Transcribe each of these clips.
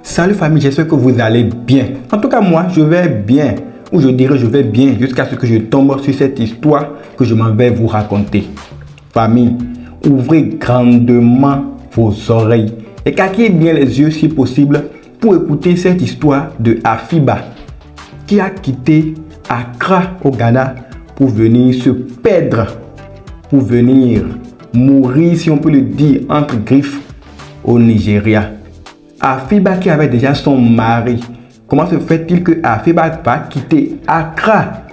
Salut famille, j'espère que vous allez bien. En tout cas moi, je vais bien. Ou je dirais je vais bien jusqu'à ce que je tombe sur cette histoire que je m'en vais vous raconter. Famille, ouvrez grandement vos oreilles et caquez bien les yeux si possible pour écouter cette histoire de Afiba qui a quitté Accra au Ghana pour venir se perdre, pour venir mourir, si on peut le dire, entre griffes au Nigeria. Afiba qui avait déjà son mari, comment se fait-il que Afiba va quitter Accra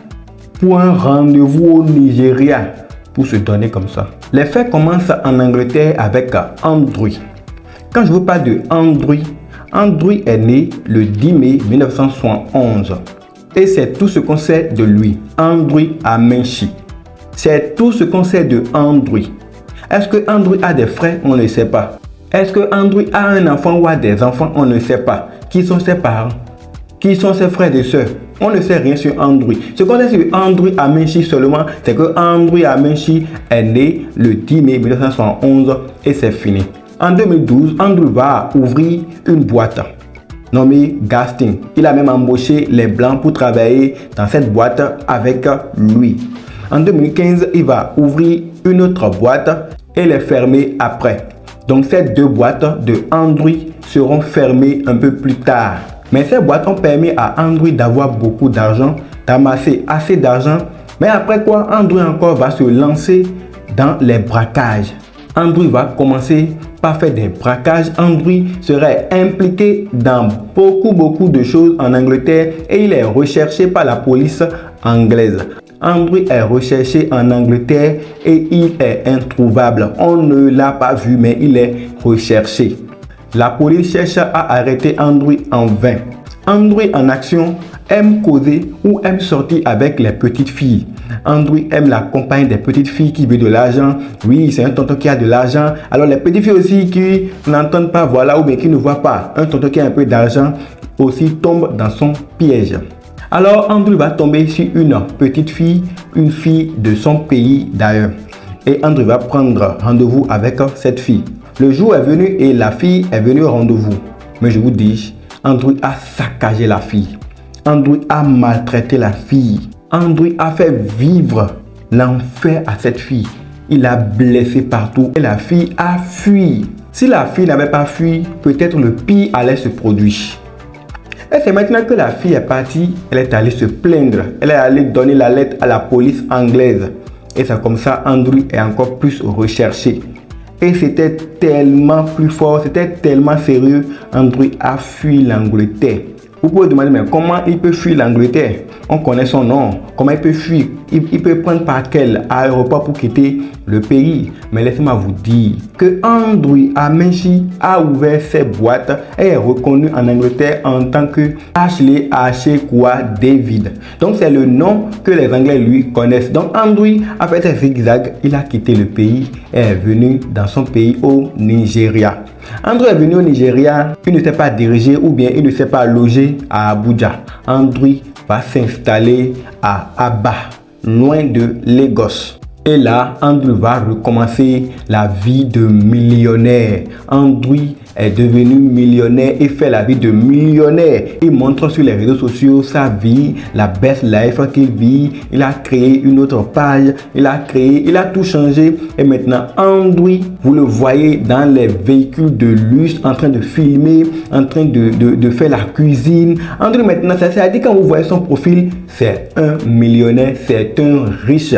pour un rendez-vous au Nigeria pour se donner comme ça? Les faits commencent en Angleterre avec Andrew. Quand je vous parle de Andrew, Andrew est né le 10 mai 1971 et c'est tout ce qu'on sait de lui. Andrew Amenshi. C'est tout ce qu'on sait de Andrew. Est-ce que Andrew a des frères? On ne sait pas. Est-ce que Andrew a un enfant ou a des enfants? On ne sait pas. Qui sont ses parents? Qui sont ses frères et sœurs? On ne sait rien sur Andrew. Ce qu'on sait sur Andrew Amenshi seulement, c'est que Andrew Amenshi est né le 10 mai 1971 et c'est fini. En 2012, Andrew va ouvrir une boîte nommée Gasting. Il a même embauché les Blancs pour travailler dans cette boîte avec lui. En 2015, il va ouvrir une autre boîte et les fermer après. Donc ces deux boîtes de Andrew seront fermées un peu plus tard. Mais ces boîtes ont permis à Andrew d'avoir beaucoup d'argent, d'amasser assez d'argent. Mais après quoi, Andrew encore va se lancer dans les braquages. Andrew va commencer par faire des braquages. Andrew serait impliqué dans beaucoup de choses en Angleterre et il est recherché par la police anglaise. Andrew est recherché en Angleterre et il est introuvable. On ne l'a pas vu, mais il est recherché. La police cherche à arrêter Andrew en vain. Andrew en action aime causer ou aime sortir avec les petites filles. Andrew aime la compagne des petites filles qui veut de l'argent. Oui, c'est un tonton qui a de l'argent. Alors les petites filles aussi qui n'entendent pas, voilà, ou bien qui ne voient pas un tonton qui a un peu d'argent aussi tombe dans son piège. Alors Andrew va tomber sur une petite fille, une fille de son pays d'ailleurs. Et Andrew va prendre rendez-vous avec cette fille. Le jour est venu et la fille est venue au rendez-vous. Mais je vous dis, Andrew a saccagé la fille. Andrew a maltraité la fille. Andrew a fait vivre l'enfer à cette fille. Il l'a blessée partout et la fille a fui. Si la fille n'avait pas fui, peut-être le pire allait se produire. Et c'est maintenant que la fille est partie, elle est allée se plaindre. Elle est allée donner la lettre à la police anglaise. Et c'est comme ça Andrew est encore plus recherché. Et c'était tellement plus fort, c'était tellement sérieux. Andrew a fui l'Angleterre. Vous pouvez demander, mais comment il peut fuir l'Angleterre? On connaît son nom. Comment il peut fuir? Il peut prendre par quel aéroport pour quitter le pays? Mais laissez-moi vous dire que Andrew Amenshi a ouvert ses boîtes et est reconnu en Angleterre en tant que Ashley Ashekwa David. Donc c'est le nom que les Anglais lui connaissent. Donc Andrew a fait ses zigzags. Il a quitté le pays et est venu dans son pays au Nigeria. Andrew est venu au Nigeria, il ne s'est pas dirigé ou bien il ne s'est pas logé à Abuja. Andrew va s'installer à Aba, loin de Lagos. Et là, Andrew va recommencer la vie de millionnaire. Andrew est devenu millionnaire et fait la vie de millionnaire. Il montre sur les réseaux sociaux sa vie, la best life qu'il vit. Il a créé une autre page, il a tout changé. Et maintenant, Andrew, vous le voyez dans les véhicules de luxe, en train de filmer, en train de faire la cuisine. Andrew maintenant, c'est-à-dire quand vous voyez son profil, c'est un millionnaire, c'est un riche.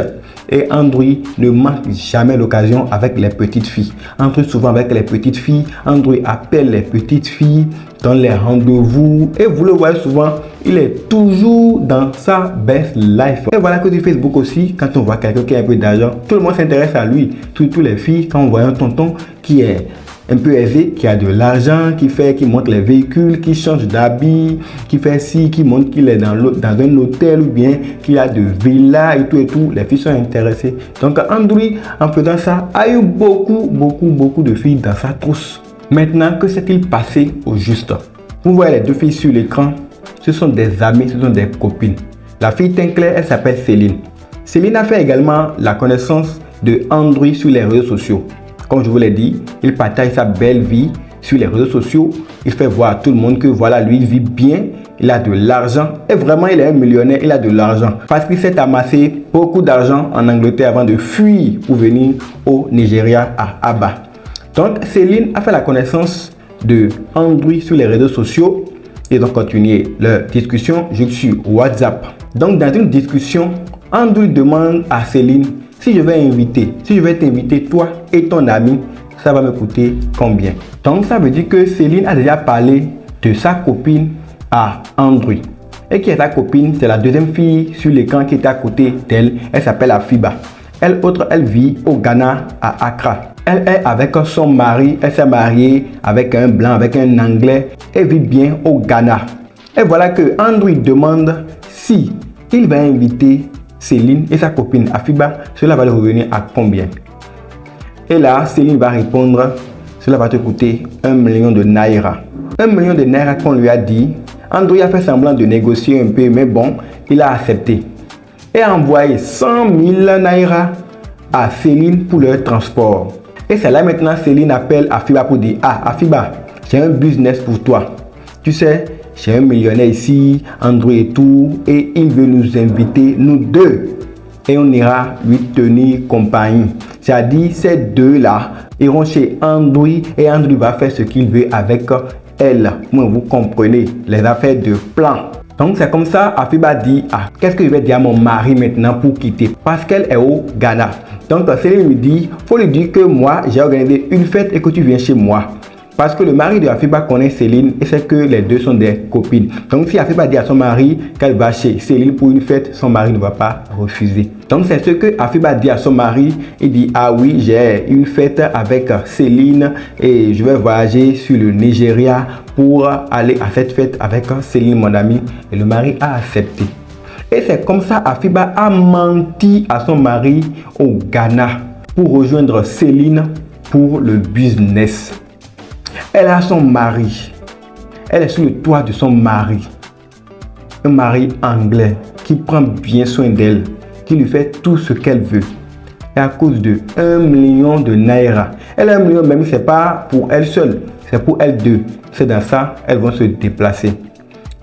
Et Andrew ne manque jamais l'occasion avec les petites filles. Andrew souvent avec les petites filles. Andrew appelle les petites filles dans les rendez-vous. Et vous le voyez souvent, il est toujours dans sa best life. Et voilà que sur Facebook aussi, quand on voit quelqu'un qui a un peu d'argent, tout le monde s'intéresse à lui. Toutes les filles, quand on voit un tonton qui est un peu aisé, qui a de l'argent, qui monte les véhicules, qui change d'habit, qui fait ci, qui montre qu'il est dans un hôtel ou bien qu'il a de villas et tout, les filles sont intéressées. Donc Andrew, en faisant ça, a eu beaucoup de filles dans sa trousse. Maintenant, que s'est-il passé au juste? Vous voyez les deux filles sur l'écran, ce sont des amies, ce sont des copines. La fille teint clair, elle s'appelle Céline. Céline a fait également la connaissance de Andrew sur les réseaux sociaux. Comme je vous l'ai dit, il partage sa belle vie sur les réseaux sociaux. Il fait voir à tout le monde que voilà, lui, il vit bien, il a de l'argent. Et vraiment, il est un millionnaire, il a de l'argent. Parce qu'il s'est amassé beaucoup d'argent en Angleterre avant de fuir pour venir au Nigeria, à Aba. Donc, Céline a fait la connaissance de Andrew sur les réseaux sociaux. Ils ont continué leur discussion sur WhatsApp. Donc, dans une discussion, Andrew demande à Céline: si je vais t'inviter toi et ton ami, ça va me coûter combien? Donc, ça veut dire que Céline a déjà parlé de sa copine à Andrew. Et qui est sa copine? C'est la deuxième fille sur l'écran qui était à côté d'elle. Elle s'appelle Afiba. Elle vit au Ghana, à Accra. Elle est avec son mari. Elle s'est mariée avec un blanc, avec un anglais. Elle vit bien au Ghana. Et voilà que Andrew demande si il va inviter Céline et sa copine Afiba. Cela va lui revenir à combien? Et là, Céline va répondre: cela va te coûter 1 million de naira. 1 million de naira qu'on lui a dit. Andrew a fait semblant de négocier un peu, mais bon, il a accepté. Et a envoyé 100 000 naira à Céline pour leur transport. Et c'est là maintenant Céline appelle Afiba pour dire: ah Afiba, j'ai un business pour toi. Tu sais, j'ai un millionnaire ici, Andrew et tout, et il veut nous inviter, nous deux. Et on ira lui tenir compagnie. C'est-à-dire, ces deux-là iront chez Andrew et Andrew va faire ce qu'il veut avec elle. Moi, vous comprenez, les affaires de plan. Donc, c'est comme ça, Afiba dit: ah, qu'est-ce que je vais dire à mon mari maintenant pour quitter? Parce qu'elle est au Ghana. Donc, Céline lui dit: faut lui dire que moi, j'ai organisé une fête et que tu viens chez moi. Parce que le mari de Afiba connaît Céline et sait que les deux sont des copines. Donc, si Afiba dit à son mari qu'elle va chez Céline pour une fête, son mari ne va pas refuser. Donc, c'est ce que Afiba dit à son mari. Il dit: ah oui, j'ai une fête avec Céline et je vais voyager sur le Nigeria pour aller à cette fête avec Céline, mon ami. Et le mari a accepté. Et c'est comme ça Afiba a menti à son mari au Ghana pour rejoindre Céline pour le business. Elle a son mari. Elle est sur le toit de son mari. Un mari anglais qui prend bien soin d'elle, qui lui fait tout ce qu'elle veut. Et à cause de 1 million de naira. Elle a 1 million, même c'est pas pour elle seule, c'est pour elle deux. C'est dans ça, elles vont se déplacer.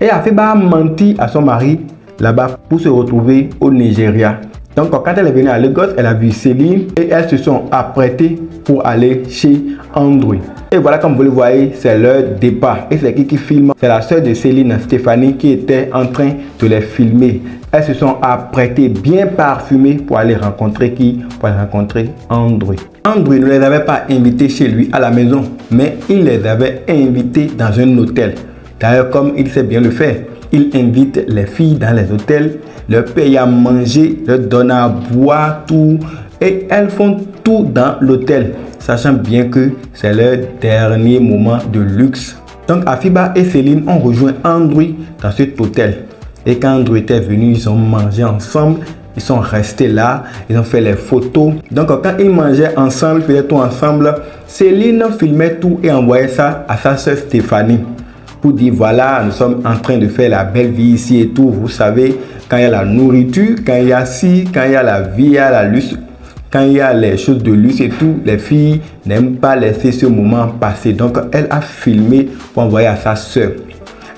Et Afiba a menti à son mari là-bas pour se retrouver au Nigeria. Donc quand elle est venue à Lagos, elle a vu Céline et elles se sont apprêtées pour aller chez Andrew. Et voilà, comme vous le voyez, c'est leur départ. Et c'est qui filme? C'est la soeur de Céline, Stéphanie, qui était en train de les filmer. Elles se sont apprêtées bien parfumées pour aller rencontrer qui? Pour aller rencontrer Andrew. Andrew ne les avait pas invitées chez lui à la maison, mais il les avait invitées dans un hôtel. D'ailleurs, comme il sait bien le faire, il invite les filles dans les hôtels, leur paye à manger, leur donne à boire, tout. Et elles font tout dans l'hôtel, sachant bien que c'est leur dernier moment de luxe. Donc Afiba et Céline ont rejoint Andrew dans cet hôtel. Et quand Andrew était venu, ils ont mangé ensemble. Ils sont restés là, ils ont fait les photos. Donc quand ils mangeaient ensemble, ils faisaient tout ensemble, Céline filmait tout et envoyait ça à sa soeur Stéphanie. Pour dire: voilà, nous sommes en train de faire la belle vie ici et tout. Vous savez, quand il y a la nourriture, quand il y a ci, quand il y a la vie, il y a la luxe. Quand il y a les choses de luxe et tout, les filles n'aiment pas laisser ce moment passer. Donc, elle a filmé pour envoyer à sa soeur.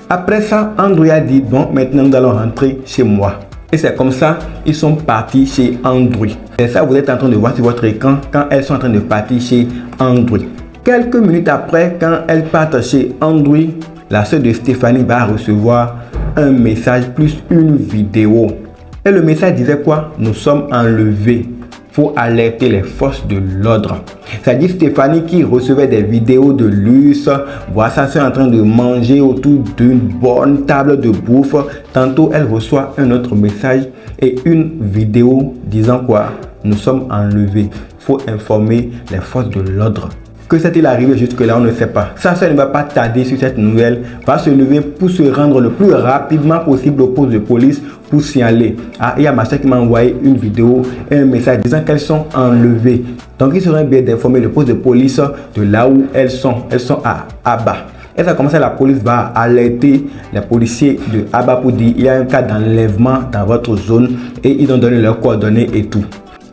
Après ça, Andrew a dit: bon, maintenant nous allons rentrer chez moi. Et c'est comme ça, ils sont partis chez Andrew. C'est ça, vous êtes en train de voir sur votre écran quand elles sont en train de partir chez Andrew. Quelques minutes après, quand elles partent chez Andrew, la sœur de Stéphanie va recevoir un message plus une vidéo. Et le message disait quoi? Nous sommes enlevés. Faut alerter les forces de l'ordre. C'est-à-dire Stéphanie qui recevait des vidéos de luxe, voit sa sœur en train de manger autour d'une bonne table de bouffe. Tantôt, elle reçoit un autre message et une vidéo disant quoi? Nous sommes enlevés. Faut informer les forces de l'ordre. Que s'est-il arrivé jusque-là, on ne sait pas. Sa sœur ne va pas tarder sur cette nouvelle, va se lever pour se rendre le plus rapidement possible au poste de police pour s'y aller. Ah, il y a ma sœur qui m'a envoyé une vidéo et un message disant qu'elles sont enlevées. Donc il serait bien d'informer le poste de police de là où elles sont. Elles sont à Aba. Et ça commence, la police va alerter les policiers de Aba pour dire: il y a un cas d'enlèvement dans votre zone, et ils ont donné leurs coordonnées et tout.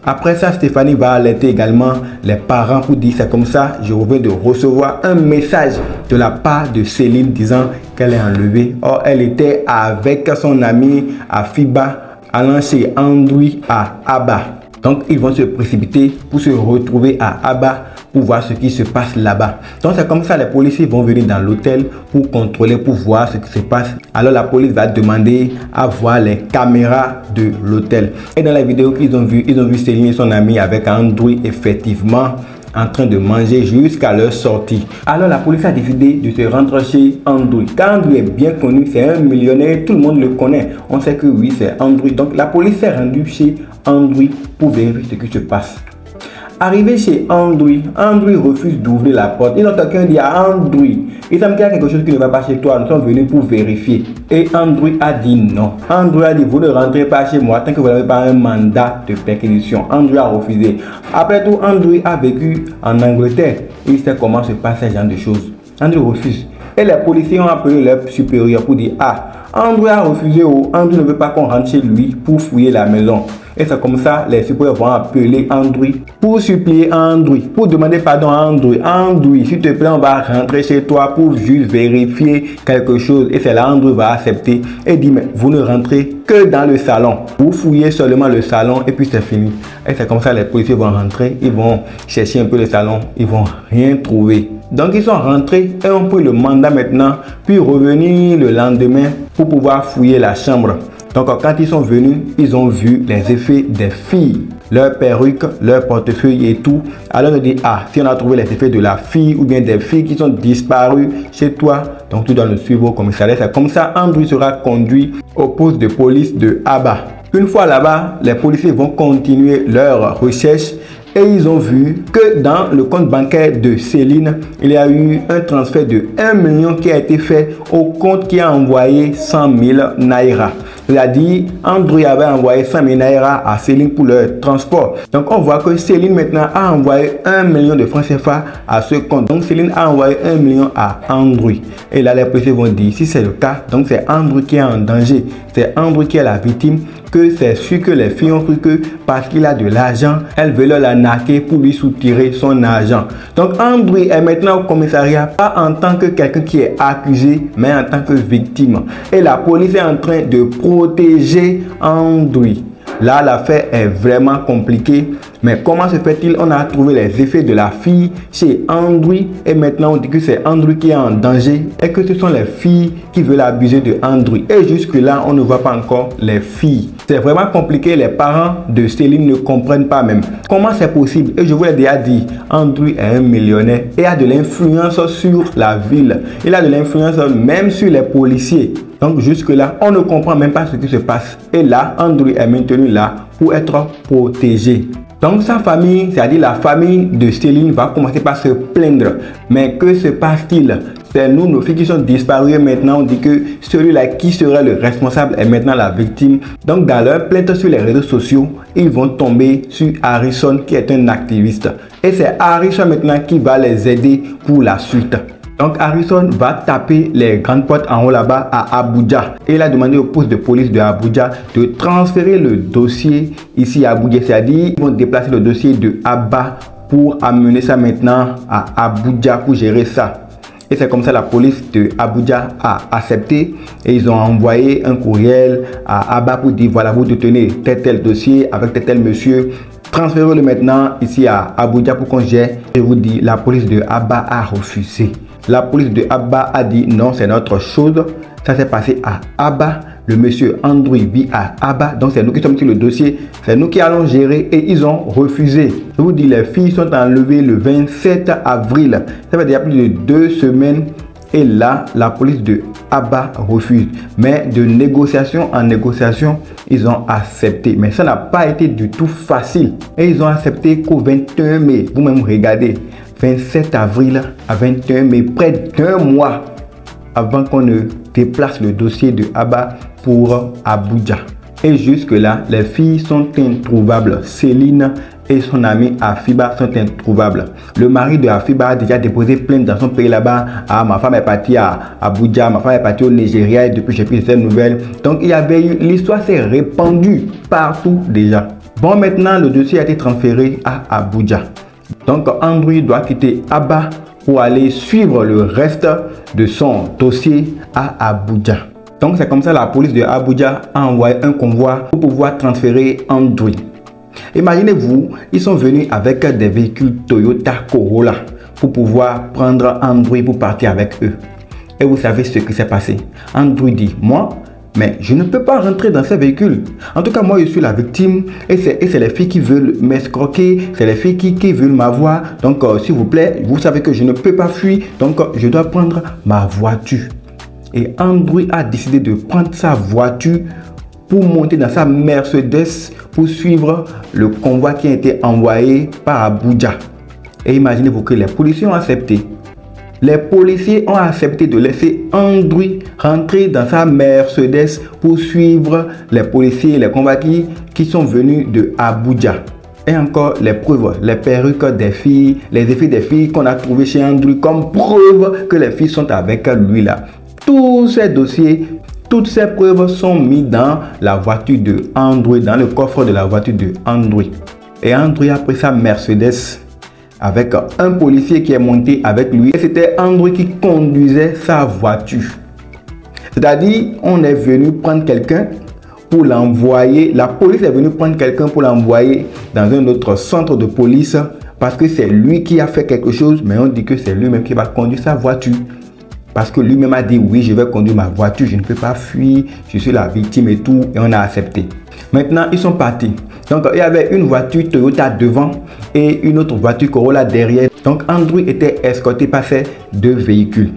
Après ça, Stéphanie va alerter également les parents pour dire c'est comme ça, je reviens de recevoir un message de la part de Céline disant qu'elle est enlevée. Or, elle était avec son amie Afiba allant chez Andrew à Aba. Donc, ils vont se précipiter pour se retrouver à Aba pour voir ce qui se passe là-bas. Donc, c'est comme ça, les policiers vont venir dans l'hôtel pour contrôler, pour voir ce qui se passe. Alors, la police va demander à voir les caméras de l'hôtel. Et dans la vidéo qu'ils ont vu Céline et son ami avec Andrew effectivement en train de manger jusqu'à leur sortie. Alors la police a décidé de se rendre chez Andrew. Car Andrew est bien connu, c'est un millionnaire, tout le monde le connaît. On sait que oui, c'est Andrew. Donc la police s'est rendue chez Andrew pour vérifier ce qui se passe. Arrivé chez Andrew, Andrew refuse d'ouvrir la porte. Ils ont quelqu'un dit à Andrew, il semble qu'il y a quelque chose qui ne va pas chez toi, nous sommes venus pour vérifier. Et Andrew a dit non. Andrew a dit, vous ne rentrez pas chez moi tant que vous n'avez pas un mandat de perquisition. Andrew a refusé. Après tout, Andrew a vécu en Angleterre. Il sait comment se passe ce genre de choses. Andrew refuse. Et les policiers ont appelé leur supérieur pour dire, ah, Andrew a refusé ou Andrew ne veut pas qu'on rentre chez lui pour fouiller la maison. Et c'est comme ça, les supérieurs vont appeler Andrew pour supplier Andrew, pour demander pardon à Andrew. Andrew, s'il te plaît, on va rentrer chez toi pour juste vérifier quelque chose. Et c'est là Andrew va accepter et dit, mais vous ne rentrez que dans le salon. Vous fouillez seulement le salon et puis c'est fini. Et c'est comme ça, les policiers vont rentrer, ils vont chercher un peu le salon, ils vont rien trouver. Donc ils sont rentrés et ont pris le mandat maintenant, puis revenir le lendemain pour pouvoir fouiller la chambre. Donc quand ils sont venus, ils ont vu les effets des filles, leur perruque, leur portefeuille et tout. Alors on dit, ah, si on a trouvé les effets de la fille ou bien des filles qui sont disparues chez toi, donc tu dois le suivre au commissariat. C'est comme ça, Andrew sera conduit au poste de police de Aba. Une fois là-bas, les policiers vont continuer leur recherche. Et ils ont vu que dans le compte bancaire de Céline, il y a eu un transfert de 1 million qui a été fait au compte qui a envoyé 100 000 naira. C'est-à-dire, Andrew avait envoyé 100 000 naira à Céline pour leur transport. Donc, on voit que Céline maintenant a envoyé 1 million de francs CFA à ce compte. Donc, Céline a envoyé 1 million à Andrew. Et là, les policiers vont dire, si c'est le cas, donc c'est Andrew qui est en danger. C'est Andrew qui est la victime. Que c'est sûr que les filles ont cru que parce qu'il a de l'argent, elles veulent l'arnaquer pour lui soutirer son argent. Donc Andrew est maintenant au commissariat, pas en tant que quelqu'un qui est accusé, mais en tant que victime. Et la police est en train de protéger Andrew. Là, l'affaire est vraiment compliquée. Mais comment se fait-il? On a trouvé les effets de la fille chez Andrew et maintenant on dit que c'est Andrew qui est en danger et que ce sont les filles qui veulent abuser de Andrew. Et jusque-là, on ne voit pas encore les filles. C'est vraiment compliqué. Les parents de Céline ne comprennent pas même. Comment c'est possible? Et je vous l'ai déjà dit, Andrew est un millionnaire et a de l'influence sur la ville. Il a de l'influence même sur les policiers. Donc jusque-là, on ne comprend même pas ce qui se passe. Et là, Andrew est maintenu là pour être protégé. Donc sa famille, c'est-à-dire la famille de Céline, va commencer par se plaindre. Mais que se passe-t-il? C'est nous, nos filles qui sont disparues. Maintenant, on dit que celui-là qui serait le responsable est maintenant la victime. Donc dans leur plainte sur les réseaux sociaux, ils vont tomber sur Harrison qui est un activiste. Et c'est Harrison maintenant qui va les aider pour la suite. Donc Harrison va taper les grandes portes en haut là-bas à Abuja. Et il a demandé au poste de police de Abuja de transférer le dossier ici à Abuja. C'est-à-dire qu'ils vont déplacer le dossier de Aba pour amener ça maintenant à Abuja pour gérer ça. Et c'est comme ça la police de Abuja a accepté et ils ont envoyé un courriel à Aba pour dire voilà, vous détenez tel dossier avec tel monsieur. Transférez-le maintenant ici à Abuja pour qu'on gère. Je vous dis, la police de Aba a refusé. La police de Aba a dit non, c'est notre chose. Ça s'est passé à Aba. Le monsieur Andrew vit à Aba. Donc c'est nous qui sommes sur le dossier. C'est nous qui allons gérer et ils ont refusé. Je vous dis, les filles sont enlevées le 27 avril. Ça fait déjà plus de 2 semaines. Et là, la police de Aba refuse. Mais de négociation en négociation, ils ont accepté. Mais ça n'a pas été du tout facile. Et ils ont accepté qu'au 21 mai, vous-même regardez, 27 avril à 21 mai, près d'1 mois avant qu'on ne déplace le dossier de Aba pour Abuja. Et jusque-là, les filles sont introuvables. Céline et son amie Afiba sont introuvables. Le mari de Afiba a déjà déposé plainte dans son pays là-bas. Ah, ma femme est partie à Abuja, ma femme est partie au Nigeria et depuis j'ai pris cette nouvelle. Donc il y avait eu, l'histoire s'est répandue partout déjà. Bon, maintenant, le dossier a été transféré à Abuja. Donc, Andrew doit quitter Aba pour aller suivre le reste de son dossier à Abuja. Donc, c'est comme ça la police de Abuja a envoyé un convoi pour pouvoir transférer Andrew. Imaginez-vous, ils sont venus avec des véhicules Toyota Corolla pour pouvoir prendre Andrew pour partir avec eux. Et vous savez ce qui s'est passé. Andrew dit, moi, mais je ne peux pas rentrer dans ces véhicules. En tout cas, moi, je suis la victime et c'est les filles qui veulent m'escroquer, c'est les filles qui veulent m'avoir. Donc, s'il vous plaît, vous savez que je ne peux pas fuir, donc je dois prendre ma voiture. Et Andrew a décidé de prendre sa voiture pour monter dans sa Mercedes pour suivre le convoi qui a été envoyé par Abuja. Et imaginez-vous que les policiers ont accepté. Les policiers ont accepté de laisser Andrew rentrer dans sa Mercedes pour suivre les policiers, les convoqués qui sont venus de Abuja. Et encore les preuves, les perruques des filles, les effets des filles qu'on a trouvés chez Andrew comme preuve que les filles sont avec lui là. Tous ces dossiers, toutes ces preuves sont mises dans la voiture de Andrew, dans le coffre de la voiture de Andrew. Et Andrew a pris sa Mercedes avec un policier qui est monté avec lui. Et c'était Andrew qui conduisait sa voiture. C'est-à-dire, on est venu prendre quelqu'un pour l'envoyer. La police est venue prendre quelqu'un pour l'envoyer dans un autre centre de police parce que c'est lui qui a fait quelque chose, mais on dit que c'est lui-même qui va conduire sa voiture. Parce que lui-même a dit, oui, je vais conduire ma voiture, je ne peux pas fuir, je suis la victime et tout, et on a accepté. Maintenant, ils sont partis. Donc, il y avait une voiture Toyota devant et une autre voiture Corolla derrière. Donc, Andrew était escorté par ces deux véhicules.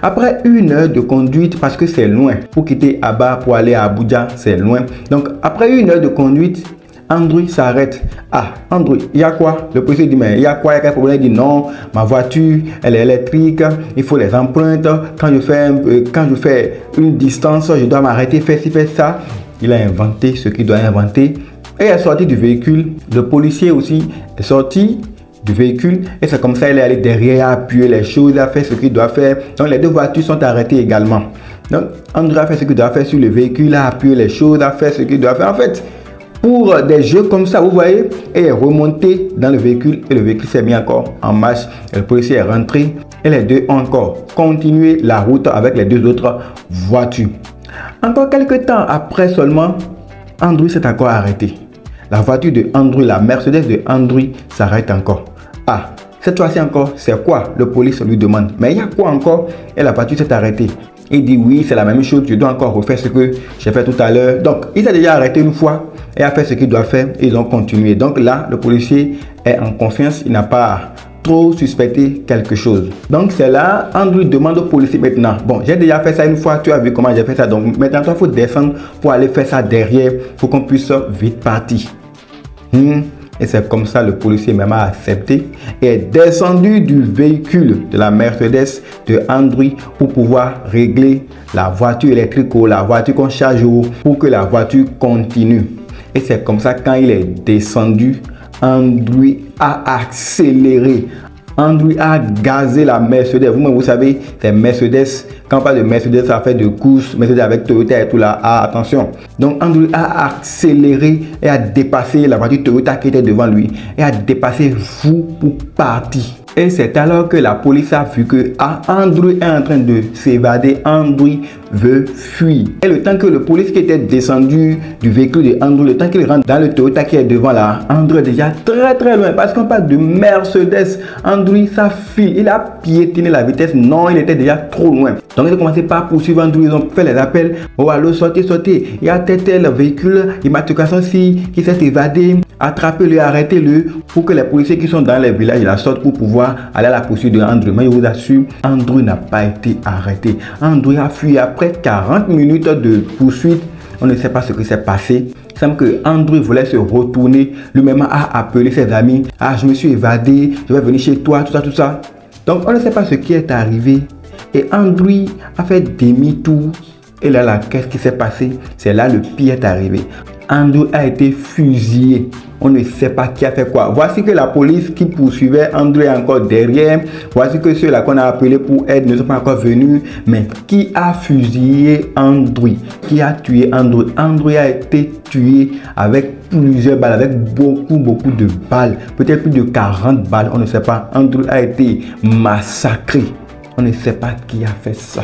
Après 1 heure de conduite, parce que c'est loin, pour quitter Aba pour aller à Abuja, c'est loin. Donc, après 1 heure de conduite, Andrew s'arrête. Ah, Andrew, il y a quoi? Le policier dit, mais il y a quoi? Il y a quel problème? Il dit, non, ma voiture, elle est électrique, il faut les empreintes. Quand je fais une distance, je dois m'arrêter, faire ci, faire ça. Il a inventé ce qu'il doit inventer. Et il est sorti du véhicule. Le policier aussi est sorti du véhicule. Et c'est comme ça qu'il est allé derrière, appuyer les choses, il a fait ce qu'il doit faire. Donc les deux voitures sont arrêtées également. Donc Andrew a fait ce qu'il doit faire sur le véhicule, il a appuyé les choses, il a fait ce qu'il doit faire. En fait, pour des jeux comme ça, vous voyez, il est remonté dans le véhicule et le véhicule s'est mis encore en marche. Et le policier est rentré et les deux ont encore continué la route avec les deux autres voitures. Encore quelques temps après seulement, Andrew s'est encore arrêté. La voiture de Andrew, la Mercedes de Andrew s'arrête encore. Ah, cette fois-ci encore, c'est quoi? Le police lui demande. Mais il y a quoi encore? Et la voiture s'est arrêtée. Il dit oui, c'est la même chose, je dois encore refaire ce que j'ai fait tout à l'heure. Donc, il s'est déjà arrêté une fois et a fait ce qu'il doit faire et ils ont continué. Donc là, le policier est en confiance, il n'a pas trop suspecté quelque chose. Donc c'est là, Andrew demande au policier maintenant, bon, j'ai déjà fait ça une fois, tu as vu comment j'ai fait ça, donc maintenant il faut descendre pour aller faire ça derrière pour qu'on puisse vite partir. Et c'est comme ça le policier même a accepté et est descendu du véhicule de la Mercedes de Andrew pour pouvoir régler la voiture électrique ou la voiture qu'on charge pour que la voiture continue. Et c'est comme ça quand il est descendu, Andrew a accéléré. Andrew a gazé la Mercedes. Vous savez, c'est Mercedes. Quand on parle de Mercedes, ça fait de course. Mercedes avec Toyota et tout là. Ah, attention. Donc, Andrew a accéléré et a dépassé la voiture Toyota qui était devant lui. Et a dépassé vous pour partir. Et c'est alors que la police a vu que Andrew est en train de s'évader. Andrew veut fuir. Et le temps que le policier qui était descendu du véhicule de Andrew, le temps qu'il rentre dans le Toyota qui est devant là, Andrew est déjà très loin. Parce qu'on parle de Mercedes. Andrew, ça file. Il a piétiné la vitesse. Non, il était déjà trop loin. Donc, ils ont commencé par poursuivre Andrew. Ils ont fait les appels. Oh, allô, sortez. Il y a tel véhicule, immatriculation-ci qui s'est évadé. Attrapez-le, arrêtez-le pour que les policiers qui sont dans les villages la sortent pour pouvoir aller à la poursuite de Andrew. Mais je vous assure, Andrew n'a pas été arrêté. Andrew a fui après 40 minutes de poursuite. On ne sait pas ce qui s'est passé. Il semble que Andrew voulait se retourner. Lui-même a appelé ses amis. Ah, je me suis évadé, je vais venir chez toi, tout ça. Donc, on ne sait pas ce qui est arrivé. Et Andrew a fait demi-tour. Et là, qu'est-ce qui s'est passé? C'est là le pire est arrivé. Andrew a été fusillé. On ne sait pas qui a fait quoi. Voici que la police qui poursuivait Andrew est encore derrière. Voici que ceux-là qu'on a appelés pour aide ne sont pas encore venus. Mais qui a fusillé Andrew? Qui a tué Andrew? Andrew a été tué avec plusieurs balles, avec beaucoup de balles, peut-être plus de 40 balles, on ne sait pas. Andrew a été massacré. On ne sait pas qui a fait ça.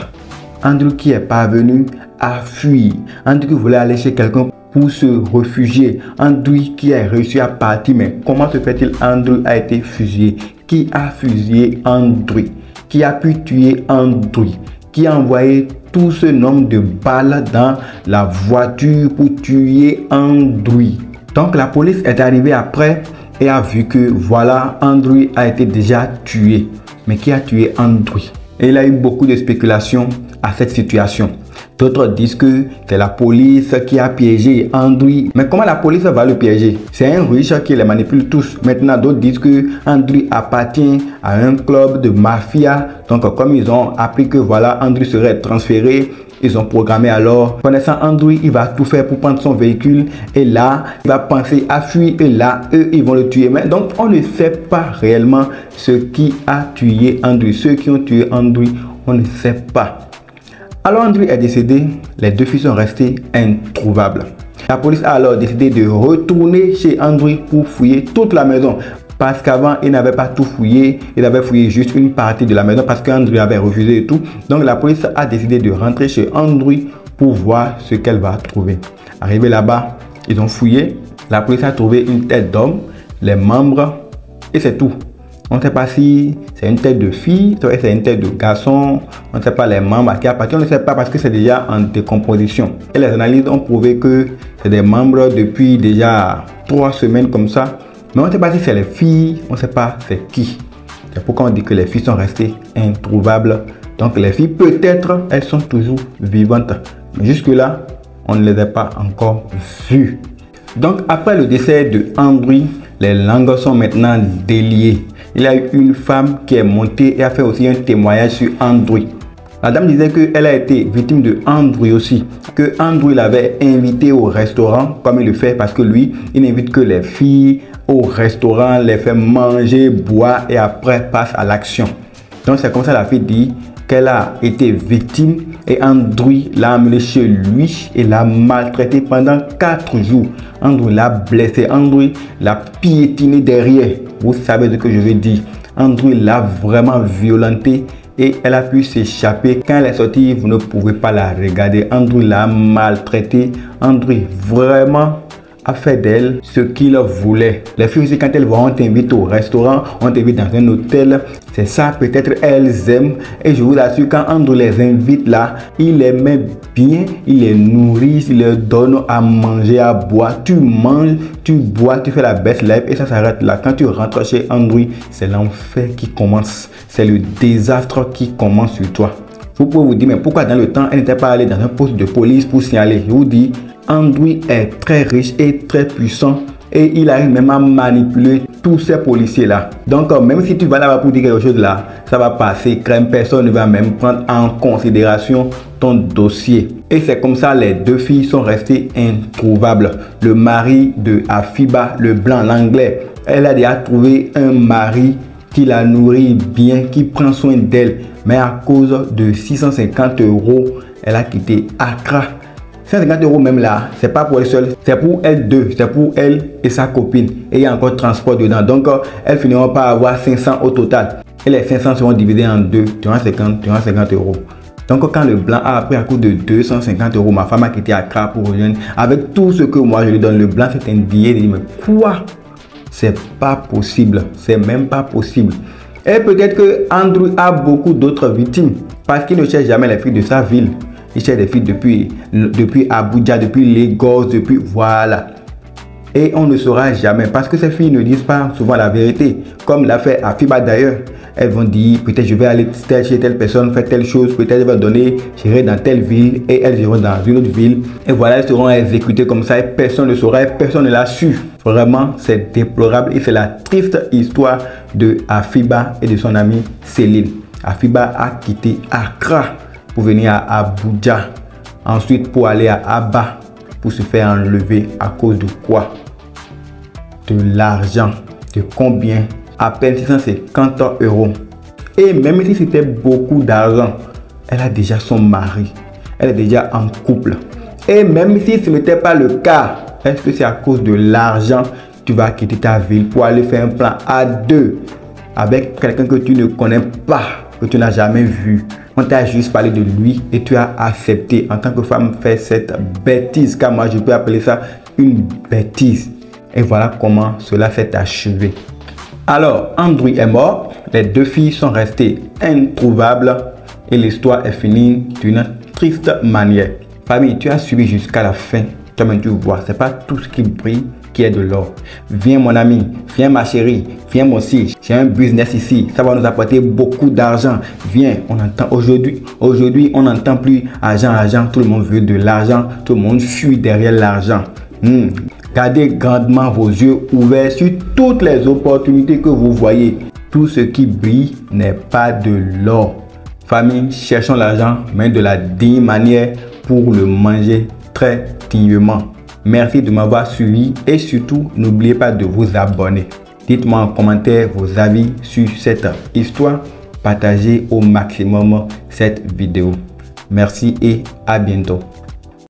Andrew qui est parvenu à fuir. Andrew qui voulait aller chez quelqu'un pour se réfugier. Andrew qui a réussi à partir. Mais comment se fait-il? Andrew a été fusillé. Qui a fusillé Andrew? Qui a pu tuer Andrew? Qui a envoyé tout ce nombre de balles dans la voiture pour tuer Andrew? Donc la police est arrivée après et a vu que voilà, Andrew a été déjà tué. Mais qui a tué Andrew? Et il y a eu beaucoup de spéculations à cette situation. D'autres disent que c'est la police qui a piégé Andrew. Mais comment la police va le piéger? C'est un riche qui les manipule tous. Maintenant, d'autres disent que Andrew appartient à un club de mafia. Donc, comme ils ont appris que voilà, Andrew serait transféré, ils ont programmé alors. Connaissant Andrew, il va tout faire pour prendre son véhicule. Et là, il va penser à fuir. Et là, eux, ils vont le tuer. Mais donc, on ne sait pas réellement ce qui a tué Andrew. Ceux qui ont tué Andrew, on ne sait pas. Alors Andrew est décédé, les deux filles sont restées introuvables. La police a alors décidé de retourner chez Andrew pour fouiller toute la maison. Parce qu'avant, il n'avait pas tout fouillé, il avait fouillé juste une partie de la maison parce qu'Andrew avait refusé et tout. Donc la police a décidé de rentrer chez Andrew pour voir ce qu'elle va trouver. Arrivé là-bas, ils ont fouillé. La police a trouvé une tête d'homme, les membres et c'est tout. On ne sait pas si c'est une tête de fille, c'est une tête de garçon, on ne sait pas les membres à qui appartient, on ne sait pas parce que c'est déjà en décomposition. Et les analyses ont prouvé que c'est des membres depuis déjà 3 semaines comme ça. Mais on ne sait pas si c'est les filles, on ne sait pas c'est qui. C'est pourquoi on dit que les filles sont restées introuvables. Donc les filles, peut-être, elles sont toujours vivantes. Mais jusque-là, on ne les a pas encore vues. Donc après le décès de Andrew, les langues sont maintenant déliées. Il y a eu une femme qui est montée et a fait aussi un témoignage sur Andrew. La dame disait qu'elle a été victime de Andrew aussi. Que Andrew l'avait invité au restaurant comme il le fait parce que lui, il n'invite que les filles au restaurant, les fait manger, boire et après passe à l'action. Donc c'est comme ça la fille dit qu'elle a été victime et Andrew l'a amené chez lui et l'a maltraité pendant 4 jours. Andrew l'a blessé, Andrew l'a piétiné derrière. Vous savez ce que je veux dire. Andrew l'a vraiment violenté et elle a pu s'échapper. Quand elle est sortie, vous ne pouvez pas la regarder. Andrew l'a maltraité. Andrew vraiment a fait d'elle ce qu'il voulait. Les filles aussi, quand elles vont, on t'invite au restaurant, on t'invite dans un hôtel. C'est ça, peut-être elles aiment. Et je vous assure, quand Andrew les invite là, il les met bien, il les nourrit, il leur donne à manger, à boire. Tu manges, tu bois, tu fais la best life et ça s'arrête là. Quand tu rentres chez Andrew, c'est l'enfer qui commence. C'est le désastre qui commence sur toi. Vous pouvez vous dire, mais pourquoi dans le temps, elle n'était pas allée dans un poste de police pour signaler? Je vous dis, Andrew est très riche et très puissant et il arrive même à manipuler tous ces policiers là. Donc même si tu vas là-bas pour dire quelque chose là, ça va passer crème, personne ne va même prendre en considération ton dossier. Et c'est comme ça les deux filles sont restées introuvables. Le mari de Afiba, le blanc, l'anglais, elle a déjà trouvé un mari qui la nourrit bien, qui prend soin d'elle. Mais à cause de 650 €, elle a quitté Accra. 150 € même là, c'est pas pour elle seule, c'est pour elle deux, c'est pour elle et sa copine. Et il y a encore transport dedans. Donc, elles finiront par avoir 500 au total. Et les 500 seront divisés en deux, 250 €. Donc, quand le blanc a appris à coût de 250 €, ma femme a quitté Accra pour rejoindre. Avec tout ce que moi je lui donne, le blanc s'est indigné. Il dit, mais quoi? C'est pas possible, c'est même pas possible. Et peut-être que Andrew a beaucoup d'autres victimes parce qu'il ne cherche jamais les filles de sa ville. Il cherche des filles depuis Abuja, depuis Lagos, depuis voilà. Et on ne saura jamais parce que ces filles ne disent pas souvent la vérité. Comme l'a fait Afiba d'ailleurs. Elles vont dire peut-être je vais aller chez telle personne, faire telle chose, peut-être elle va donner, j'irai dans telle ville et elles iront dans une autre ville. Et voilà, elles seront exécutées comme ça et personne ne saura, et personne ne l'a su. Vraiment, c'est déplorable et c'est la triste histoire de Afiba et de son amie Céline. Afiba a quitté Accra pour venir à Abuja, ensuite pour aller à Aba pour se faire enlever à cause de quoi? De l'argent. De combien? À peine 650 €. Et même si c'était beaucoup d'argent, elle a déjà son mari. Elle est déjà en couple. Et même si ce n'était pas le cas, Est-ce que c'est à cause de l'argent que tu vas quitter ta ville pour aller faire un plan à deux avec quelqu'un que tu ne connais pas, que tu n'as jamais vu? On t'a juste parlé de lui et tu as accepté en tant que femme faire cette bêtise, car moi je peux appeler ça une bêtise. Et voilà comment cela s'est achevé. Alors, Andrew est mort, les deux filles sont restées introuvables et l'histoire est finie d'une triste manière. Famille, tu as suivi jusqu'à la fin. Comme tu vois, c'est pas tout ce qui brille qui est de l'or. Viens mon ami, viens ma chérie, viens moi aussi. J'ai un business ici, ça va nous apporter beaucoup d'argent. Viens, on entend aujourd'hui on n'entend plus argent. Tout le monde veut de l'argent, tout le monde fuit derrière l'argent. Gardez grandement vos yeux ouverts sur toutes les opportunités que vous voyez. Tout ce qui brille n'est pas de l'or. Famille, cherchons l'argent, mais de la digne manière pour le manger très dignement. Merci de m'avoir suivi et surtout, n'oubliez pas de vous abonner. Dites-moi en commentaire vos avis sur cette histoire. Partagez au maximum cette vidéo. Merci et à bientôt.